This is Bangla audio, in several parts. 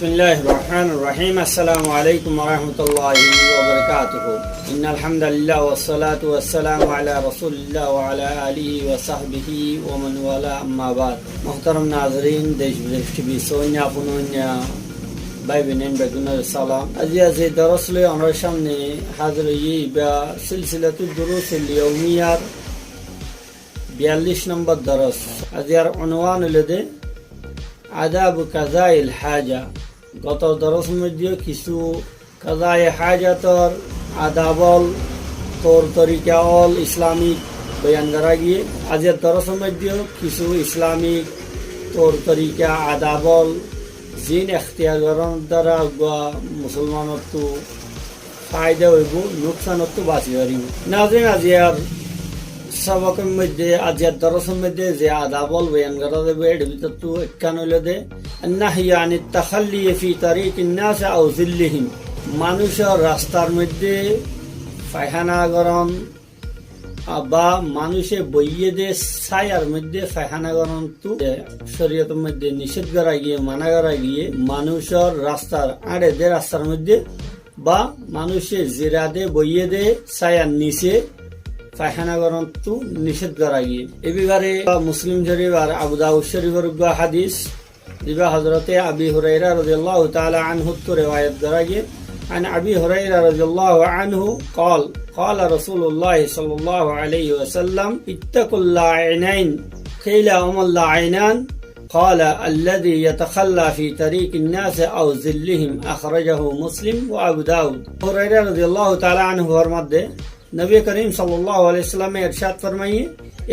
बिस्मिल्लाहिर रहमानिर रहीम अस्सलामु अलैकुम व रहमतुल्लाहि व बरकातुहू इन्नल हम्दुलिल्लाह वस्सलातु वस्सलामु अला रसूलिल्लाह व अला आलिहि व सहबिहि व मन वाला अम्मा बाद मोहतरम नाज़रीन देश विदेश टीवी सोनिया पुनोनिया भाई बहन बेगुनर सलाम आज दरस ले हमारे सामने हाजिर हुई सिलसिलातुद दुरूसिल यौमियार 42 नंबर दरस आज यार उन्वान लेदे আদাব কাজাইল হাজা। গত দরস মধ্যে কিছু কাজায়ে হাজাতর আদাবল তোর তরিকাল ইসলামিক বয়ান করা গিয়ে আজের দরস মধ্যে কিছু ইসলামিক তোর তরিকা আদাবল জিন এখতিয়ার করার দ্বারা মুসলমানত ফায়দা হইব নুকসানত বাঁচি পারিব। নাজরিন আজিয়ার সবকের মধ্যে আজকের দরসের মধ্যে যে আদাবল বয়ান করা যাবে এর ভিতর তো একখান হইল দে নাহি আনিত তাখাল্লি ফি তারিকিন নাস আও জিল্লিহিম, মানুষের রাস্তার মধ্যে পায়খানা করন বা মানুষে বইয়ে দে ছায়ার মধ্যে পায়খানা করন তো শরীয়তের মধ্যে নিষেধ করা গিয়ে মানা করা গিয়ে মানুষের রাস্তার আড়ে দে রাস্তার মধ্যে বা মানুষে জিরা দে বইয়ে দে ছায়ার নিচে পায়খানা করন তো নিষেধ করা গিয়ে। এবারে মুসলিম শরীফ আর আবু দাউদ শরীফের হাদিস দিবা হযরতে আবি হুরায়রা রাদিয়াল্লাহু তাআলা আনহু তো riwayat করা গিয়ে عن ابي هريره رضي الله عنه قال قال رسول الله صلى الله عليه وسلم اتقوا اللاعنين قيل هم اللاعنان قال الذي يتخلى في طريق الناس او ظلهم اخرجه مسلم وابو داود। هريره رضي الله تعالى عنه फरमाते नबी करीम सल्लल्लाहु अलैहि वसल्लम ने इरशाद फरमाइए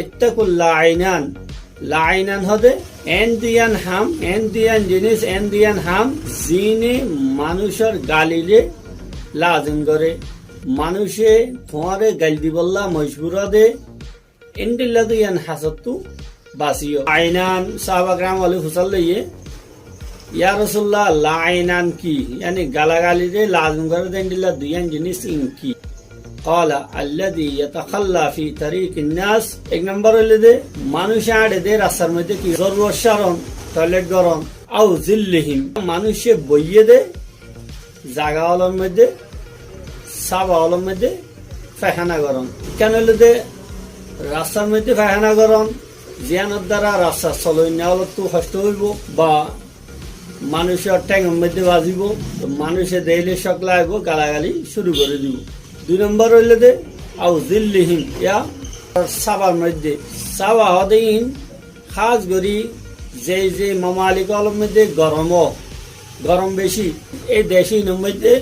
इत्तकुल लाइनान, लाइनान হদে এন্দিয়ান হাম, এন্দিয়ান জিনিস এন্দিয়ান হাম জিনে মানুষের গালিলে লাজিম করে মানুষে তোমারে গাল দিবল্লা মজবুরা দে এন্দিল্লাদিয়ান হাসাতু বাসিও। আইনান সাহাবা کرام ওয়ালি ফুসাল্লাইয়ে ইয়া রাসূলুল্লাহ লাইনান কি यानी গালাগালি দে লাজিম করে দে এন্দিল্লা দুইয়ান জিনিস ইনকি قال الذي يتخلى في طريق الناس এক নম্বর হইল দে মানুষ আড়ে দে রাস্তার মধ্যে কি জরুরত সারণ টয়লেট গরম আও জিল্লিহিম মানুষে বইয়ে দে জায়গাওয়ালার মধ্যে সাবাওয়ালার মধ্যে পায়খানা গরম। কেন হইল দে রাস্তার মধ্যে পায়খানা গরম জিয়ানোর দ্বারা রাস্তা চলই নেওয়ার তো কষ্ট হইব বা মানুষের ট্যাঙ্গের মধ্যে বাজিব মানুষে দেইলে সকলা আইব গালাগালি শুরু করে দিব। দুই নম্বর হইল দে আও জিল্লিহিম ইয়া সাবার মধ্যে সাবা হদেইন খাস করি যে যে মামালিকর মধ্যে গরম বেশি এই দেশির মধ্যে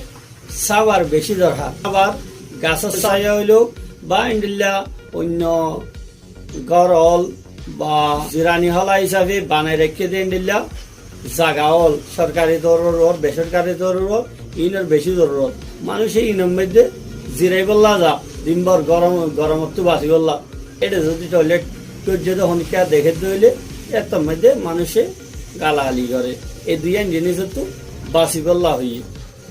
সাবার বেশি দরকার। আবার গাছের ছায়া হইল বা ইন্ডিল্লা অন্য গরল বা জিরানি হলা হিসাবে বানাই রেখে দিয়ে ইন্ডিল্লা জাগা হল সরকারি জরুরত বেসরকারি জরুরত ইনের বেশি জরুরত মানুষের ইনের মধ্যে জিরাই বললা যা দিনভর গরমত তো বাঁচি বললা এটা যদি টয়লেট যদি হনিকা দেখে দইলে এর মধ্যে মানুষে গালাগালি করে এই দুইয়ান জিনিস তো বাঁচি বললা হইয়ে।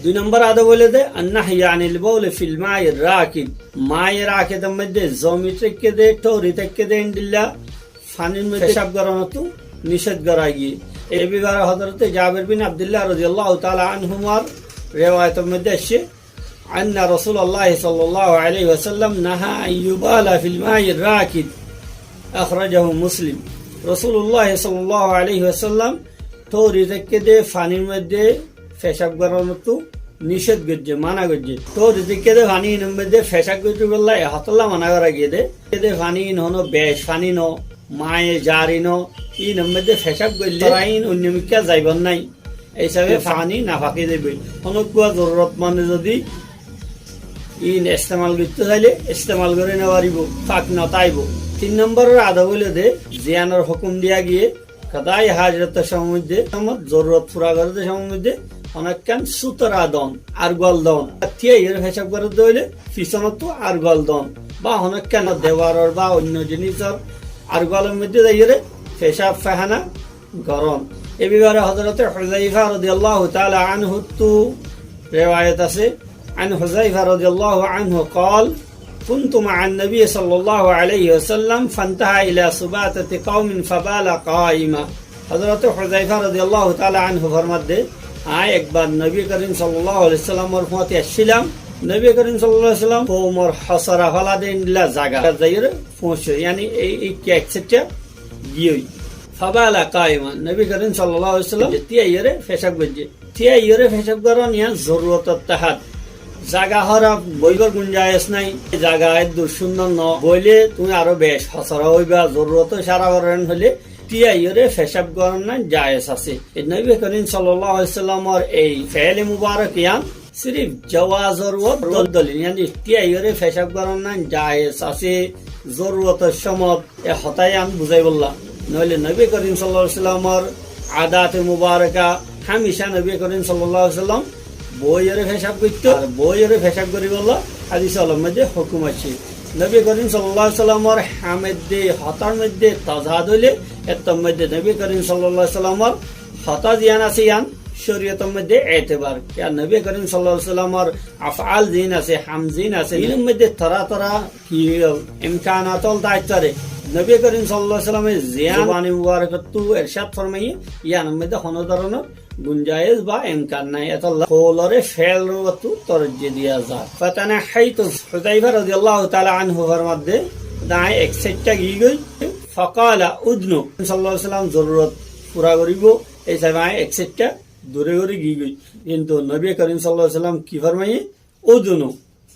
দুই নম্বর আদা বলে দে আন্নাহি আনিল বাউল ফিল মায়ের রাকিদ, মায়ের রাকিদের মধ্যে জমি থেকে দে টরি থেকে দে ইন্দিল্লা পানির মধ্যে পেশাব করানো তো নিষেধ করা গিয়ে। এই বিবারে হযরতে জাবির বিন আব্দুল্লাহ রাদিয়াল্লাহু তাআলা আনহুমার রিওয়ায়াতের মধ্যে আসছে أن رسول الله صلى الله عليه وسلم نهى أن يبال في الماء الراكد أخرجه مسلم। رسول الله صلى الله عليه وسلم توری থেকে দে পানির মধ্যে পেশাব করানো তো নিষেধ করছে মানা করছে। তোরি থেকে দে পানির মধ্যে পেশাব করতে বললা হাতলা মানা করা গিয়ে দে পানি হনো বেশ পানি ন মায়ে জারি ন ই মধ্যে পেশাব করলে আইন অন্যমিকা যাইবার নাই এইসবে পানি না ফাঁকি দেবে কোনো কুয়া জরুরত মানে যদি ইন ইস্তেমাল করতে চাইলে ইস্তেমাল করে নেওয়ারিব ফাঁক নতাইব। তিন নম্বরের আদা বলে দে জিয়ানোর হুকুম দিয়া গিয়ে কাদাই হাজরতের সম্বন্ধে জরুরত পুরা করতে সম্বন্ধে অনেকখান সুতরা দন আর গল দন এর হিসাব করে দইলে পিছনত আর গল দন বা অনেকখান দেওয়ার বা অন্য জিনিসের আর গলের মধ্যে যাইয়ে পেশাব পায়খানা গরম। এ বিবারে হযরতে হুযায়ফা রাদিয়াল্লাহু তাআলা আনহু তো রিওয়ায়াত আছে عن حذيفة رضي الله عنه قال كنت مع النبي صلى الله عليه وسلم فانتهى إلى سباتة قوم فبال قائما। हजरत हुज़ैफा रज़ियल्लाहु ताला अन्हु फरमाते আয় একবার নবী করিম সাল্লাল্লাহু আলাইহি সাল্লামের পথে আসছিলাম। নবী করিম সাল্লাল্লাহু আলাইহি সাল্লাম ওমর হসরা ফালাদিন লা জায়গা যাইরে পৌঁছে yani এই ক্যাক্সেটটা গিয়ে ফাবালা কায়মা নবী করিম সাল্লাল্লাহু আলাইহি সাল্লাম তিয়াইরে পেশাব করছে। তিয়াইরে পেশাব করার নিয়া জরুরত তাহাত জায়গা হরা বইবার গুঞ্জাইশ নাই, জায়গায় দুঃসুন্দর ন বইলে তুমি আরো বেশ হসরা হইবা, জরুরত সারা করেন হলে তিয়াইরে পেশাব করার না জায়েজ আছে। নবী করিম সাল্লাল্লাহু আলাইহি সাল্লামের এই ফেলে মুবারক ইয়ান সিরিফ জাওয়াজর ও দলিল yani তিয়াইরে পেশাব করার না জায়েজ আছে জরুরতের সময় এ হতায়ান বুঝাই বললা। নইলে নবী করিম সাল্লাল্লাহু আলাইহি সাল্লামের আদাতে মুবারকা হামেশা নবী করিম সাল্লাল্লাহু আলাইহি সাল্লাম বইয়ের পেশাব করত আর বইয়ের পেশাব করি বললা হাদিস আলম মধ্যে হুকুম আছে। নবী করিম সাল্লাল্লাহু আলাইহি সাল্লামের হামেদে হতার মধ্যে তাজাদ হইলে এর মধ্যে নবী করিম সাল্লাল্লাহু আলাইহি সাল্লামের হতা জিয়ান আছে ইয়ান শরীয়তের মধ্যে এতেবার আর নবী করিম সাল্লাল্লাহু আলাইহি সাল্লামের আফআল জিন আছে হামজিন আছে এর মধ্যে তরা কি ইমকানাতল দায়িত্বরে নবী করিম সাল্লাল্লাহু আলাইহি সাল্লামের জিয়ানি মুবারাকাতু ইরশাদ ফরমাইয়ে ইয়ান মধ্যে কোনো ধরনের গুঞ্জাইশ বা ইমকান নাই আল্লাহ কোলরে ফেল রতু তরজ্জি দিয়া যায়। ফাতানা হাইতু হুযাইফা রাদিয়াল্লাহু তাআলা আনহু ফরমাদে দাই এক্সেটটা গই গই ফাকালা উদনু সাল্লাল্লাহু আলাইহি সাল্লাম জরুরত পুরা করিব এই সময় এক্সেটটা দূরে করে গই গই কিন্তু নবী করিম সাল্লাল্লাহু আলাইহি সাল্লাম কি ফরমাইয়ে উদনু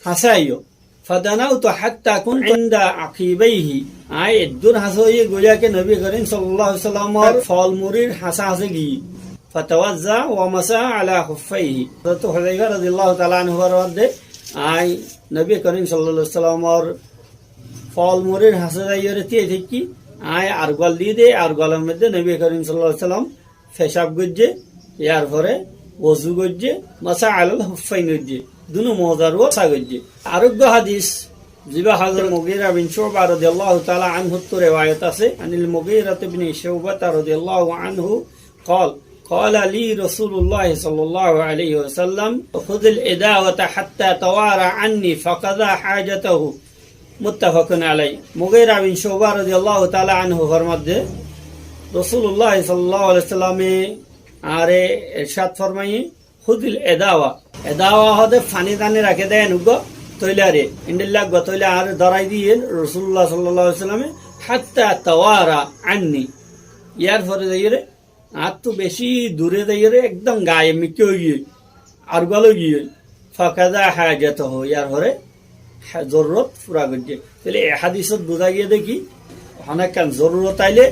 হাসাইও ফাদানাউতু হাত্তা কুনতু ইনদা আকিবাইহি আই দূর হাসাইয়ে গোয়াকে নবী করিম সাল্লাল্লাহু আলাইহি সাল্লামের ফল মুরির হাসা হাসে গই فتوزع ومسح على خفيه حضرت حذیفہ رضی اللہ تعالی عنہ فرماتے আই নবী করিম সাল্লাল্লাহু আলাইহি সাল্লামের ফল মুরির হাসা যাইরে থেকে আই আর গল দিয়ে দে আর গলের মধ্যে নবী করিম সাল্লাল্লাহু আলাইহি সাল্লাম পেশাব গজ্জে ইয়ার পরে ওযু গজ্জে মাসা আলাল হুফাইন গজ্জে দুনো মজার ওসা গজ্জে। আরোগ্য হাদিস জিবা হযরত মুগীরা বিন শুবা রাদিয়াল্লাহু তাআলা আনহু তো riwayat আছে আনিল মুগীরা ইবনে শুবা রাদিয়াল্লাহু আনহু قال قال لي رسول الله صلى الله عليه وسلم خذ الإداوة حتى توارى عني فقضى حاجته متفق عليه। মুগীরা বিন শুবা রাদিয়াল্লাহু তাআলা আনহু ফরমাতে রাসূলুল্লাহ সাল্লাল্লাহু আলাইহি ওয়াসাল্লামে আরে ইরশাদ ফরমাইয়ে খুদিল এদাওয়া এদাওয়া হদে ফানি দানে রাখে দেন উগো তৈলারে ইন্দিল্লাহ গো তৈলা আর ধরাই দিয়ে রাসূলুল্লাহ সাল্লাল্লাহু আলাইহি ওয়াসাল্লামে হাত্তা তাওয়ারা আন্নি ইয়ার পরে যাইরে আর তো বেশি দূরে যাইরে একদম গায়ে মিকে গিয়ে আর গলো গিয়ে ফাকাদা হাজাতহু ইয়ার পরে জরুরত পুরা করছে। তাহলে এই হাদিসত বোঝা গিয়ে দেখি অনেক জরুরত আইলে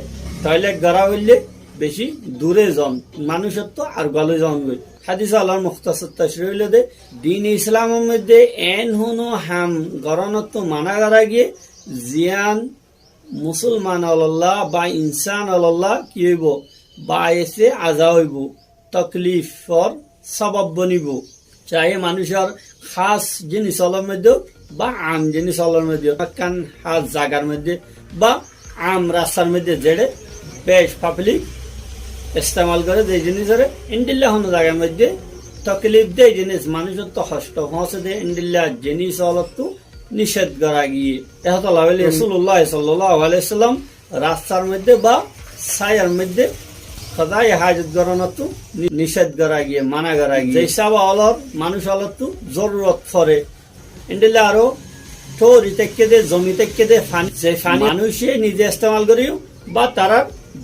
টয়লেট গড়া হইলে বেশি দূরে যান মানুষের তো আর গলে যান গই। হাদিস আল্লাহর মুখতাসার তাশরীহ হইলে দে দ্বীন ইসলামের মধ্যে এন হুনো হাম গরনত মানা করা গিয়ে জিয়ান মুসলমান আল্লাহ বা ইনসান আল্লাহ কি হইব বা এসে আজা হইব তকলিফর সবাব বনিব চাহে মানুষের খাস জিনিস আল্লাহর মধ্যে বা আম জিনিস আল্লাহর মধ্যে কান হাত জাগার মধ্যে বা আম রাস্তার মধ্যে জেড়ে বেশ পাবলিক ইস্তেমাল করে যে জিনিসের ইন্ডিল্লা হন জায়গার মধ্যে তকলিফ দেয় জিনিস মানুষের তো কষ্ট পৌঁছে দেয় ইন্ডিল্লা জিনিস অলত্তু নিষেধ করা গিয়ে এহতলা বলে রাসূলুল্লাহ সাল্লাল্লাহু আলাইহি সাল্লাম রাস্তার মধ্যে বা ছায়ার মধ্যে সদাই হাজত গরনতু নিষেধ করা গিয়ে মানা করা গিয়ে যে হিসাবে অলর মানুষ অলত্তু জরুরত পড়ে ইন্ডিল্লা আরো তো রিতেকে দে জমি থেকে দে ফানি যে ফানি মানুষে নিজে ইস্তেমাল করিও বা তারা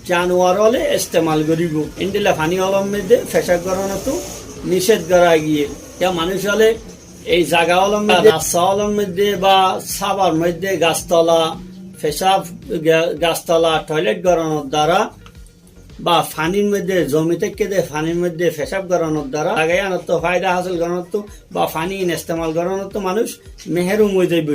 জানোয়ার হলে ইস্তেমাল করিব ইন্ডিল্লা ফানি অলম মধ্যে পেশাব করানো নিষেধ করা গিয়ে মানুষ হলে এই জায়গা অলম মধ্যে রাস্তা অলম মধ্যে বা সাবার মধ্যে গাছতলা পেশাব গাছতলা টয়লেট করানোর দ্বারা বা ফানির মধ্যে জমি থেকে দে ফানির মধ্যে পেশাব করানোর দ্বারা জায়গায় আনার তো ফায়দা হাসিল করানোর তো বা ফানি ইস্তেমাল করানোর তো মানুষ মেহেরুম হয়ে যাইব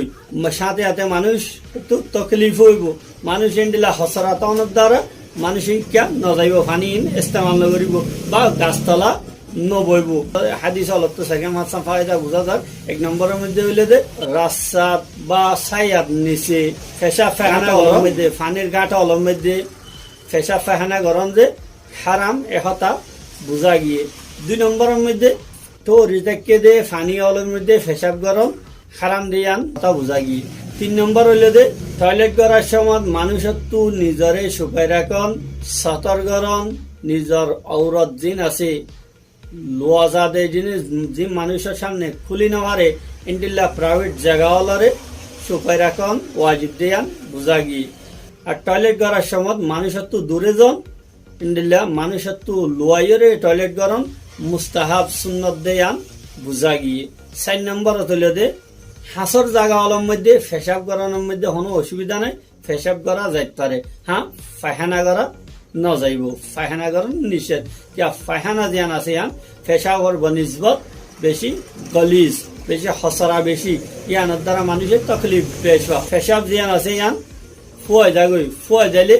সাথে সাথে মানুষ একটু তকলিফ হইব মানুষ ইন্ডিলা হসরাতনের দ্বারা মানুষ কিয়া নজাইব ফানি ইস্তেমাল নকরিব বা গাছতলা নবইব। হাদিস অলপ তো সেকেন্ড হাসান ফায়দা বোঝা যাক এক নম্বরের মধ্যে হইলে যে রাস্তা বা ছায়ার নিচে পেশাব পায়খানা অলর মধ্যে ফানির গাঁটা অলর মধ্যে পেশাব পায়খানা গরম যে হারাম এহতা বোঝা গিয়ে। দুই নম্বরের মধ্যে তো রিতেকে দে ফানি অলর মধ্যে পেশাব গরম হারাম দিয়ান কথা বোঝা গিয়ে। তিন নম্বর হইলে যে টয়লেট করার সময় মানুষের তো নিজরে শুকাই রাখন সতর্করণ নিজের ঔরত জিন আছে লোয়া যাদে জিনিস যে মানুষের সামনে খুলি নেওয়ারে ইন্ডিল্লা প্রাইভেট জায়গাওয়ালারে সুপাই রাখন ওয়াজিব দেয়ান বুঝা গিয়ে আর টয়লেট করার সময় মানুষের তো দূরে যান ইন্ডিল্লা মানুষের তো লোয়াইরে টয়লেট গরম মুস্তাহাব সুন্নত দেয়ান বুঝা গিয়ে 4 নম্বর হইল দে হাসর জায়গাওয়ালার মধ্যে পেশাব করানোর মধ্যে কোনো অসুবিধা নাই, পেশাব করা যাইতে পারে, হ্যাঁ পায়খানা করা ন যাইব, পায়খানা করার নিষেধ কিয়া পায়খানা যেন আছে ইয়ান পেশাবর বনিসবত বেশি গলিজ বেশি হসরা বেশি ইয়ানোর দ্বারা মানুষের তকলিফ বেশ পেশাব যেন আছে ইয়ান ফুয়া যাগই ফুয়া যাইলে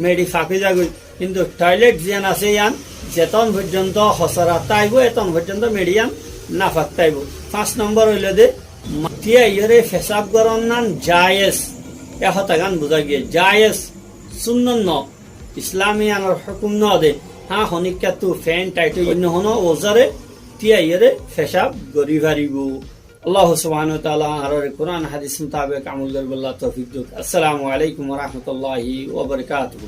মেডি ফাঁকি যাগই, কিন্তু টয়লেট যেন আছে ইয়ান যেতন পর্যন্ত হসরা তাইব এতন পর্যন্ত মেডিয়ান না ফাঁক তাইব। 5 নম্বর হইল দে টিয়া ইয়রে পেশাব গরম নান জায়েজ এহতাগান বুঝা গিয়ে জায়েজ সুন্নত ন ইসলামী আনার হুকুম ন দে হ্যাঁ হনিকা তু ফ্যান টাইট অন্য হন ওজারে টিয়া ইয়রে পেশাব গরি ভারিব। আল্লাহ সুবহানাহু ওয়া তাআলা আর কোরআন হাদিস মুতাবিক আমল করব। আল্লাহ তৌফিক দিক। আসসালামু আলাইকুম ওয়া রাহমাতুল্লাহি ওয়া বারাকাতুহু।